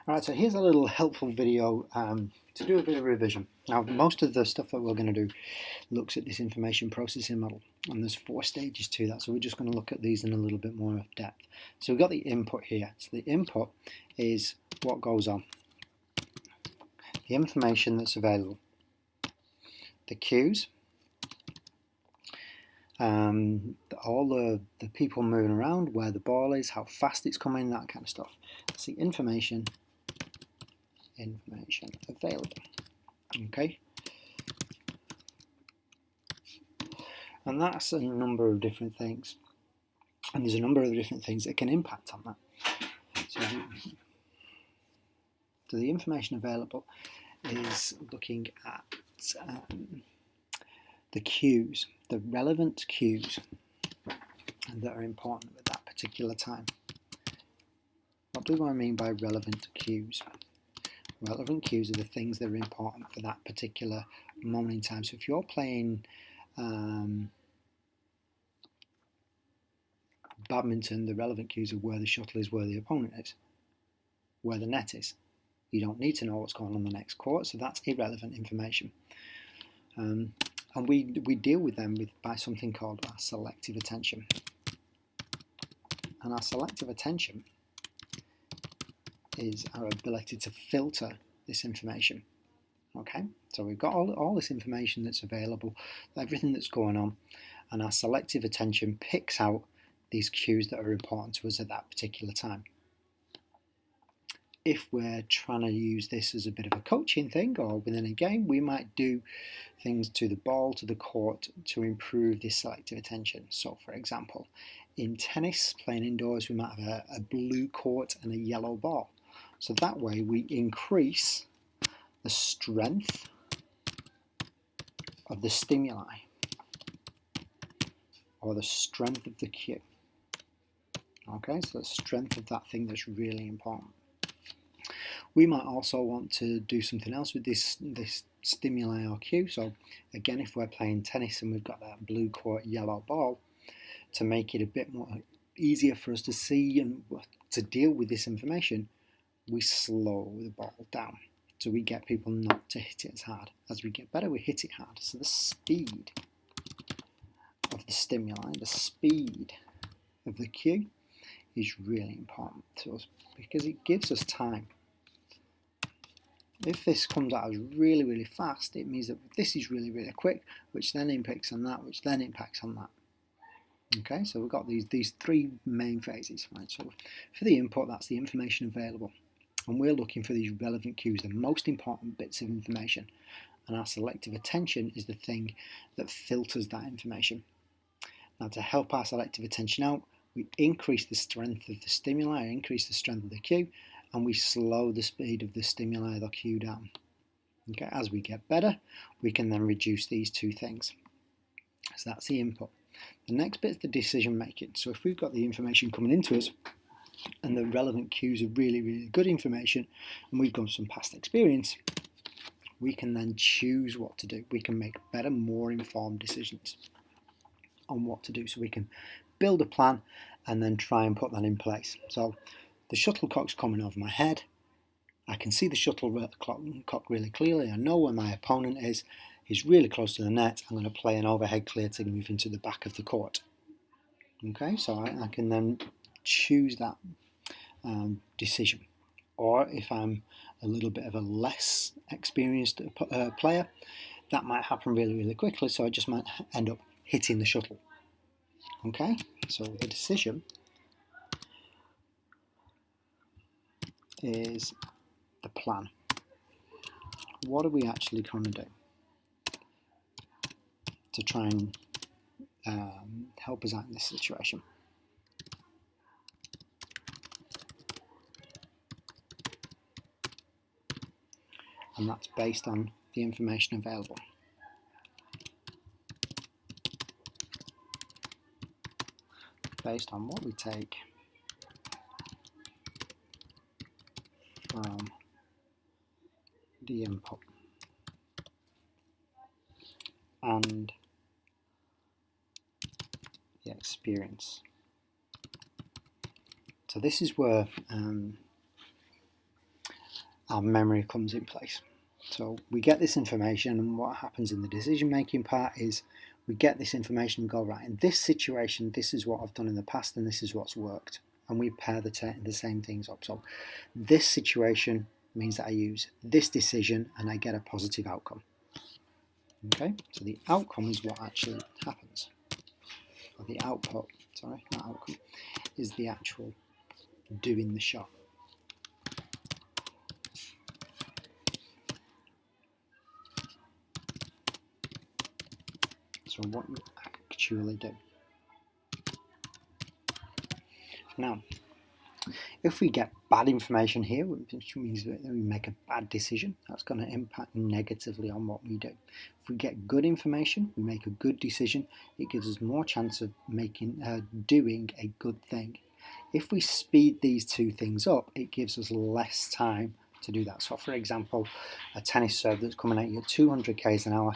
Alright, so here's a little helpful video to do a bit of revision. Now, most of the stuff that we're going to do looks at this information processing model, and there's 4 stages to that, so we're just going to look at these in a little bit more depth. So we've got the input here. So the input is what goes on, the information that's available, the cues, all the people moving around, where the ball is, how fast it's coming, that kind of stuff. That's the information available. Okay, and that's a number of different things, and there's a number of different things that can impact on that. So the information available is looking at the cues, the relevant cues that are important at that particular time. What do I mean by relevant cues? Relevant cues are the things that are important for that particular moment in time. So if you're playing badminton, the relevant cues are where the shuttle is, where the opponent is, where the net is. You don't need to know what's going on the next court, so that's irrelevant information. And we deal with them by something called our selective attention. And our selective attention is our ability to filter this information. Okay, so we've got all this information that's available, everything that's going on, and our selective attention picks out these cues that are important to us at that particular time. If we're trying to use this as a bit of a coaching thing or within a game, we might do things to the ball, to the court, to improve this selective attention. So for example, in tennis, playing indoors, we might have a blue court and a yellow ball. So that way we increase the strength of the stimuli or the strength of the cue. Okay, so the strength of that thing that's really important. We might also want to do something else with this stimuli or cue. So again, if we're playing tennis and we've got that blue court, yellow ball, to make it a bit more easier for us to see and to deal with this information, we slow the ball down. So we get people not to hit it as hard. As we get better, we hit it hard. So the speed of the stimuli, the speed of the cue is really important to us because it gives us time. If this comes out as really, really fast, it means that this is really, really quick, which then impacts on that, which then impacts on that. Okay, so we've got these 3 main phases, right? So for the input, that's the information available. And we're looking for these relevant cues, the most important bits of information. And our selective attention is the thing that filters that information. Now, to help our selective attention out, we increase the strength of the stimuli, increase the strength of the cue, and we slow the speed of the stimuli or the cue down. Okay, as we get better, we can then reduce these 2 things. So that's the input. The next bit is the decision making. So if we've got the information coming into us and the relevant cues are really, really good information, and we've got some past experience, we can then choose what to do. We can make better, more informed decisions on what to do. So we can build a plan and then try and put that in place. So the shuttlecock's coming over my head. I can see the shuttlecock really clearly. I know where my opponent is. He's really close to the net. I'm going to play an overhead clear to move into the back of the court. Okay, so I can then choose that decision. Or if I'm a little bit of a less experienced player, that might happen really, really quickly, so I just might end up hitting the shuttle. Okay, so the decision is the plan. What are we actually going to do to try and help us out in this situation? And that's based on the information available. Based on what we take from the input and the experience. So this is where our memory comes in place. So we get this information, and what happens in the decision making part is we get this information and go, right, in this situation, this is what I've done in the past and this is what's worked. And we pair the same things up. So this situation means that I use this decision and I get a positive outcome. Okay, so the outcome is what actually happens. Or the output, sorry, not outcome, is the actual doing the shot. So what you actually do. Now, if we get bad information here, which means that we make a bad decision, that's going to impact negatively on what we do. If we get good information, we make a good decision, it gives us more chance of doing a good thing. If we speed these two things up, it gives us less time to do that. So for example, a tennis serve that's coming at you at 200 k's an hour,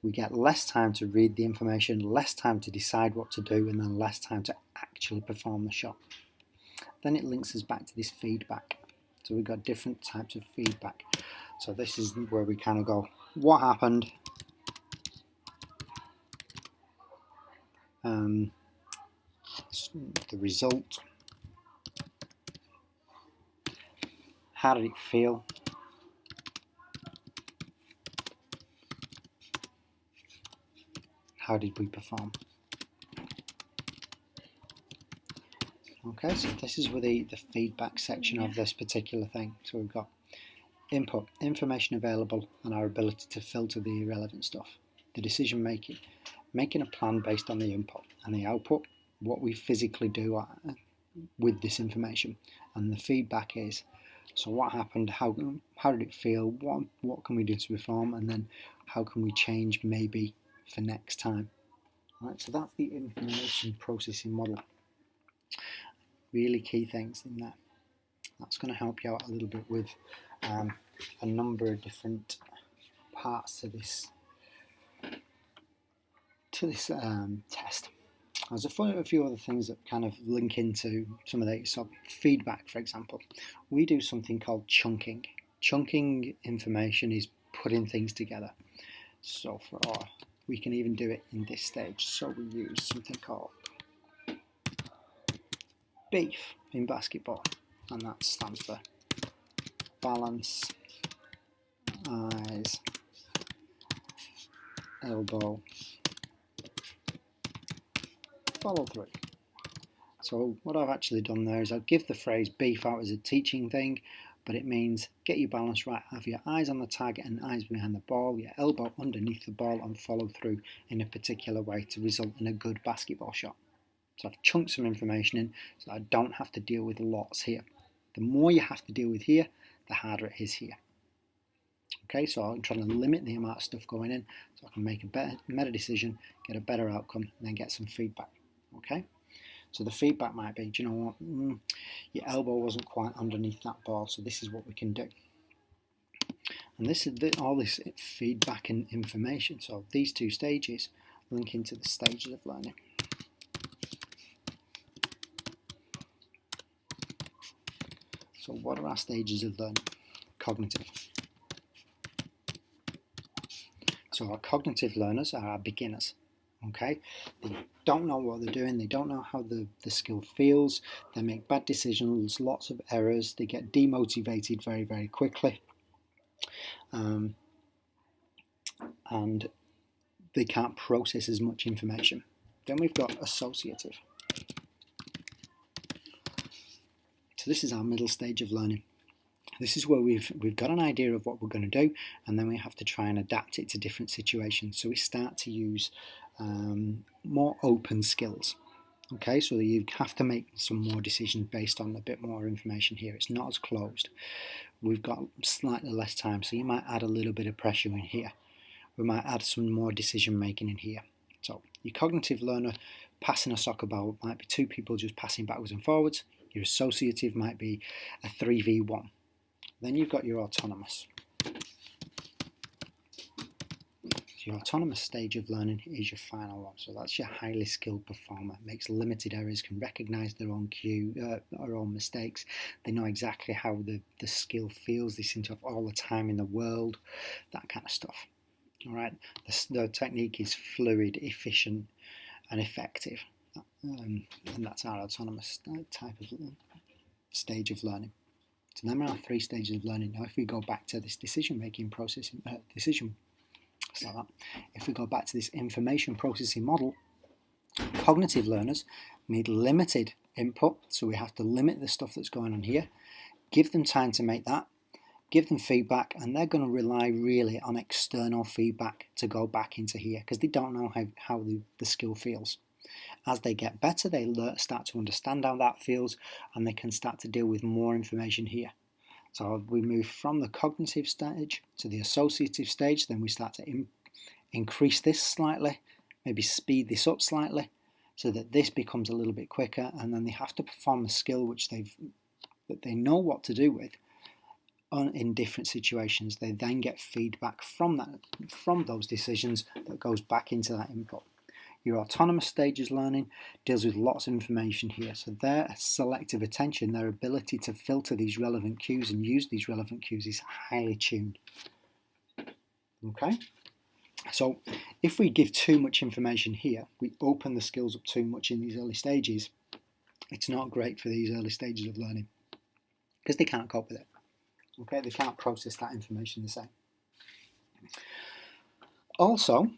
we get less time to read the information, less time to decide what to do, and then less time to actually perform the shot. Then it links us back to this feedback. So we've got different types of feedback. So this is where we kind of go, what happened? The result. How did it feel? How did we perform? Okay, so this is where the feedback section of this particular thing. So we've got input, information available, and our ability to filter the irrelevant stuff. The decision making, making a plan based on the input, and the output, what we physically do with this information. And the feedback is, so what happened, how did it feel, what can we do to perform, and then how can we change maybe for next time. Right, so that's the information processing model. Really key things in there. That's going to help you out a little bit with a number of different parts to this test. There's a few other things that kind of link into some of these. So feedback, for example, we do something called chunking. Chunking information is putting things together. So we can even do it in this stage. So we use something called BEEF in basketball, and that stands for balance, eyes, elbow, follow through. So what I've actually done there is I'll give the phrase BEEF out as a teaching thing, but it means get your balance right, have your eyes on the target and eyes behind the ball, your elbow underneath the ball, and follow through in a particular way to result in a good basketball shot. So I've chunked some information in so I don't have to deal with lots here. The more you have to deal with here, the harder it is here. Okay, so I'm trying to limit the amount of stuff going in so I can make a better decision, get a better outcome, and then get some feedback. Okay, so the feedback might be, do you know what, your elbow wasn't quite underneath that ball, so this is what we can do. And this is all this feedback and information. So these two stages link into the stages of learning. So what are our stages of learning? Cognitive. So our cognitive learners are our beginners. Okay, they don't know what they're doing, they don't know how the skill feels, they make bad decisions, lots of errors, they get demotivated very, very quickly, and they can't process as much information. Then we've got associative. So this is our middle stage of learning. This is where we've got an idea of what we're going to do, and then we have to try and adapt it to different situations. So we start to use more open skills. Okay, so you have to make some more decisions based on a bit more information here. It's not as closed. We've got slightly less time, so you might add a little bit of pressure in here. We might add some more decision making in here. So your cognitive learner passing a soccer ball might be two people just passing backwards and forwards. Your associative might be a 3v1. Then you've got your autonomous. Your autonomous stage of learning is your final one. So that's your highly skilled performer. Makes limited errors, can recognise their own their own mistakes. They know exactly how the skill feels. They seem to have all the time in the world, that kind of stuff. All right. The technique is fluid, efficient, and effective. And that's our autonomous type of stage of learning. So then there are 3 stages of learning. Now, if we go back to this decision-making process, if we go back to this information processing model, cognitive learners need limited input, so we have to limit the stuff that's going on here, give them time to make that, give them feedback, and they're going to rely really on external feedback to go back into here because they don't know how the skill feels. As they get better, they start to understand how that feels, and they can start to deal with more information here. So we move from the cognitive stage to the associative stage, then we start to increase this slightly, maybe speed this up slightly, so that this becomes a little bit quicker, and then they have to perform a skill that they know what to do with in different situations. They then get feedback from those decisions that goes back into that input. Your autonomous stages learning deals with lots of information here. So their selective attention, their ability to filter these relevant cues and use these relevant cues is highly tuned. Okay? So if we give too much information here, we open the skills up too much in these early stages, it's not great for these early stages of learning because they can't cope with it. Okay? They can't process that information the same. Also,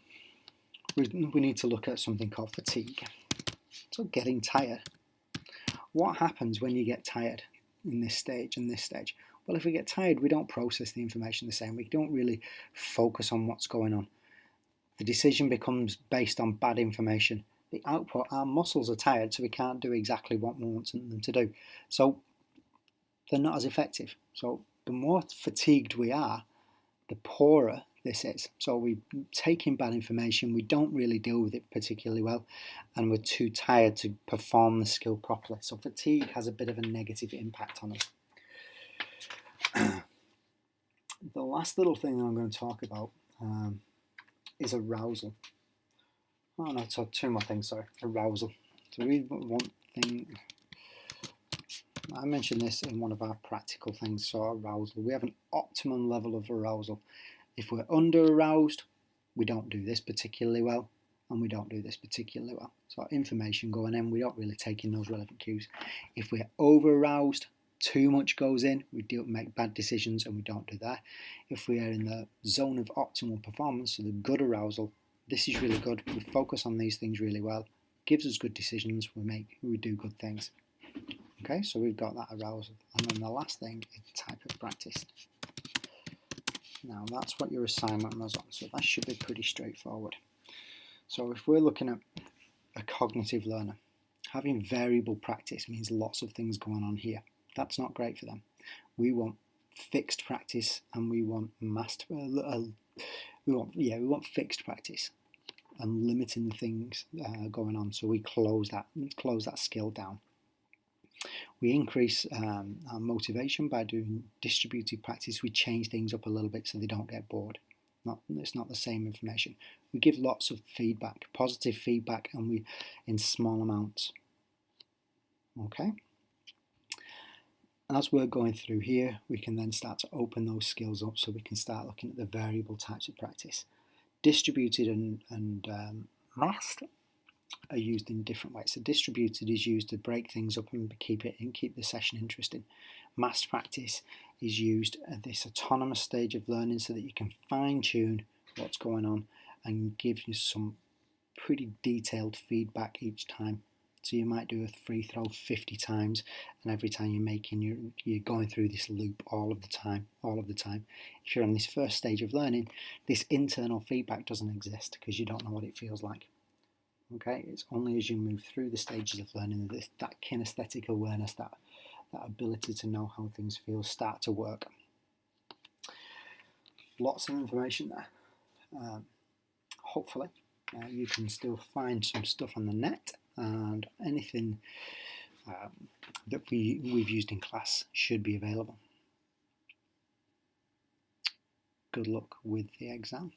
we need to look at something called fatigue. So getting tired. What happens when you get tired in this stage and this stage? Well, if we get tired, we don't process the information the same. We don't really focus on what's going on. The decision becomes based on bad information. The output, our muscles are tired, so we can't do exactly what we want them to do. So they're not as effective. So the more fatigued we are, the poorer this is. So we take in bad information, we don't really deal with it particularly well, and we're too tired to perform the skill properly. So fatigue has a bit of a negative impact on us. The last little thing that I'm going to talk about is arousal. Oh no, so 2 more things, sorry. Arousal. So we want thing. I mentioned this in one of our practical things, so arousal. We have an optimum level of arousal. If we're under-aroused, we don't do this particularly well, and we don't do this particularly well. So information going in, we don't really take in those relevant cues. If we're over-aroused, too much goes in, we make bad decisions, and we don't do that. If we are in the zone of optimal performance, so the good arousal, this is really good. We focus on these things really well. Gives us good decisions, we do good things. Okay, so we've got that arousal. And then the last thing is type of practice. Now that's what your assignment was on, so that should be pretty straightforward. So if we're looking at a cognitive learner, having variable practice means lots of things going on here. That's not great for them. We want fixed practice, and we want fixed practice and limiting the things going on. So we close that skill down. We increase our motivation by doing distributed practice. We change things up a little bit so they don't get bored. It's not the same information. We give lots of feedback, positive feedback, and in small amounts. Okay. As we're going through here, we can then start to open those skills up so we can start looking at the variable types of practice. Distributed and masked are used in different ways. So distributed is used to break things up and keep the session interesting. Massed practice is used at this autonomous stage of learning so that you can fine-tune what's going on and give you some pretty detailed feedback each time. So you might do a free throw 50 times, and every time you're going through this loop all of the time. If you're on this first stage of learning, this internal feedback doesn't exist because you don't know what it feels like. Okay, it's only as you move through the stages of learning that kinesthetic awareness, that ability to know how things feel, start to work. Lots of information there. Hopefully, you can still find some stuff on the net, and anything that we've used in class should be available. Good luck with the exam.